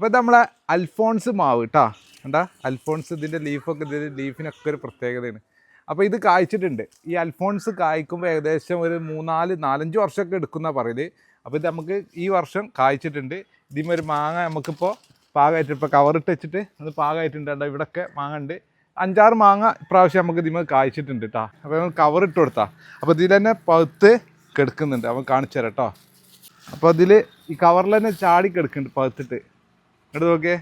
അപ്പോൾ ഇത് നമ്മളെ അൽഫോൺസ് മാവ് കേട്ടോ. എന്താ അൽഫോൺസ്, ഇതിൻ്റെ ലീഫിനൊക്കെ ഒരു പ്രത്യേകതയാണ്. അപ്പോൾ ഇത് കായ്ച്ചിട്ടുണ്ട്. ഈ അൽഫോൺസ് കായ്ക്കുമ്പോൾ ഏകദേശം ഒരു 4-5 വർഷമൊക്കെ എടുക്കുന്ന പറയല്. അപ്പോൾ ഇത് നമുക്ക് ഈ വർഷം കായ്ച്ചിട്ടുണ്ട്. ഇതിന്മേൽ ഒരു മാങ്ങ നമുക്കിപ്പോൾ പാകമായിട്ട് ഇപ്പോൾ കവറിട്ട് വെച്ചിട്ട് അത് പാകമായിട്ടുണ്ട്. ഇവിടെയൊക്കെ മാങ്ങ ഉണ്ട്. 5-6 മാങ്ങ ഇപ്രാവശ്യം നമുക്ക് ഇതിന്മേൽ കായ്ച്ചിട്ടുണ്ട് കേട്ടോ. അപ്പോൾ നമ്മൾ കവറിട്ട് കൊടുത്താൽ അപ്പോൾ ഇതിൽ തന്നെ പഴുത്ത് കിടക്കുന്നുണ്ട്. അപ്പോൾ കാണിച്ചു തരാം കേട്ടോ. അപ്പോൾ അതിൽ ഈ കവറിൽ തന്നെ ചാടി കിടക്കുന്നുണ്ട് പഴുത്തിട്ട്. ഇങ്ങോട്ട് നോക്കിയേ,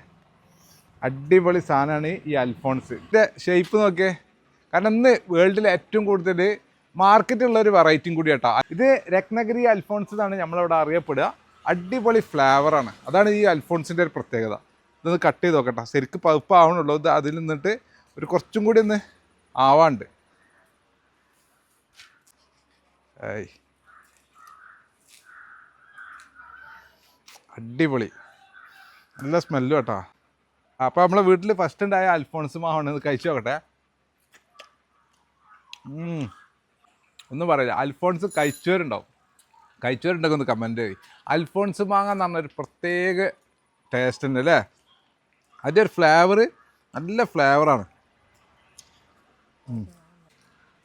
അടിപൊളി സാധനമാണ് ഈ അൽഫോൺസ്. ഇതിൻ്റെ ഷേപ്പ് നോക്കിയേ, കാരണം ഇന്ന് വേൾഡിൽ ഏറ്റവും കൂടുതൽ മാർക്കറ്റുള്ള ഒരു വെറൈറ്റിയും കൂടി കേട്ടോ. ഇത് രത്നഗിരി അൽഫോൺസ് എന്നാണ് നമ്മളിവിടെ അറിയപ്പെടുക. അടിപൊളി ഫ്ലേവറാണ്, അതാണ് ഈ അൽഫോൺസിൻ്റെ ഒരു പ്രത്യേകത. ഇതൊന്ന് കട്ട് ചെയ്ത് നോക്കട്ടെ, ശരിക്കും പഴുപ്പാവണുള്ളൂ. ഇത് അതിൽ നിന്നിട്ട് ഒരു കുറച്ചും കൂടി ഒന്ന് ആവാണ്ട്. അടിപൊളി, നല്ല സ്മെല്ലും കേട്ടോ. അപ്പോൾ നമ്മളെ വീട്ടിൽ ഫസ്റ്റ് ഉണ്ടായ അൽഫോൺസ് മാവാണ്. ഇത് കഴിച്ചു നോക്കട്ടെ. ഒന്നും പറയില്ല. അൽഫോൺസ് കഴിച്ചവരുണ്ടെങ്കിൽ ഒന്ന് കമൻറ്റ് ചെയ്യും. അൽഫോൺസ് മാങ്ങ എന്ന് പറഞ്ഞൊരു പ്രത്യേക ടേസ്റ്റ് ഉണ്ട് അല്ലേ. അതിൻ്റെ ഒരു ഫ്ലേവർ നല്ല ഫ്ലേവറാണ്.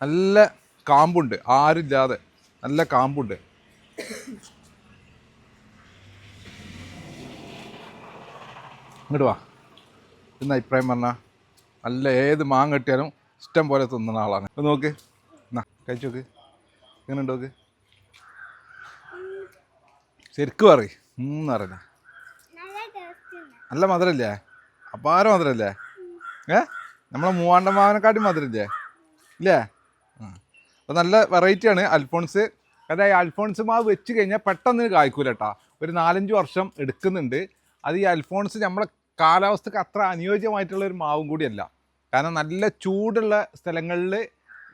നല്ല കാമ്പുണ്ട്, ആരില്ലാതെ നല്ല കാമ്പുണ്ട്. ഇങ്ങോട്ട് വാ. ഇന്ന് അഭിപ്രായം പറഞ്ഞാൽ നല്ല ഏത് മാങ്ങ കിട്ടിയാലും ഇഷ്ടം പോലെ തിന്നുന്ന ആളാണ്. അത് നോക്ക്, എന്നാ കഴിച്ചു നോക്ക്, എങ്ങനെയുണ്ട് നോക്ക്. ശരിക്കും പറയും അറിയില്ല. നല്ല മധുരമില്ലേ? അപാര മധുരമില്ലേ? നമ്മളെ മൂവാണ്ടമാവിനെക്കാട്ടി മധുരമില്ലേ? ഇല്ലേ? അപ്പോൾ നല്ല വെറൈറ്റിയാണ് അൽഫോൺസ്. കാരണം ഈ അൽഫോൺസ് മാവ് വെച്ച് കഴിഞ്ഞാൽ പെട്ടെന്ന് കായ്ക്കൂല കേട്ടോ. ഒരു 4-5 വർഷം എടുക്കുന്നുണ്ട്. അത് ഈ അൽഫോൺസ് നമ്മളെ കാലാവസ്ഥക്ക് അത്ര അനുയോജ്യമായിട്ടുള്ളൊരു മാവും കൂടിയല്ല. കാരണം നല്ല ചൂടുള്ള സ്ഥലങ്ങളിൽ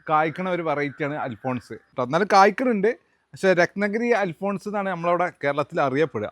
കായ്ക്കണ ഒരു വെറൈറ്റിയാണ് അൽഫോൺസ് കേട്ടോ. എന്നാലും കായ്ക്കുന്നുണ്ട്. പക്ഷേ രത്നഗിരി അൽഫോൺസ് എന്നാണ് നമ്മളവിടെ കേരളത്തിൽ അറിയപ്പെടുക.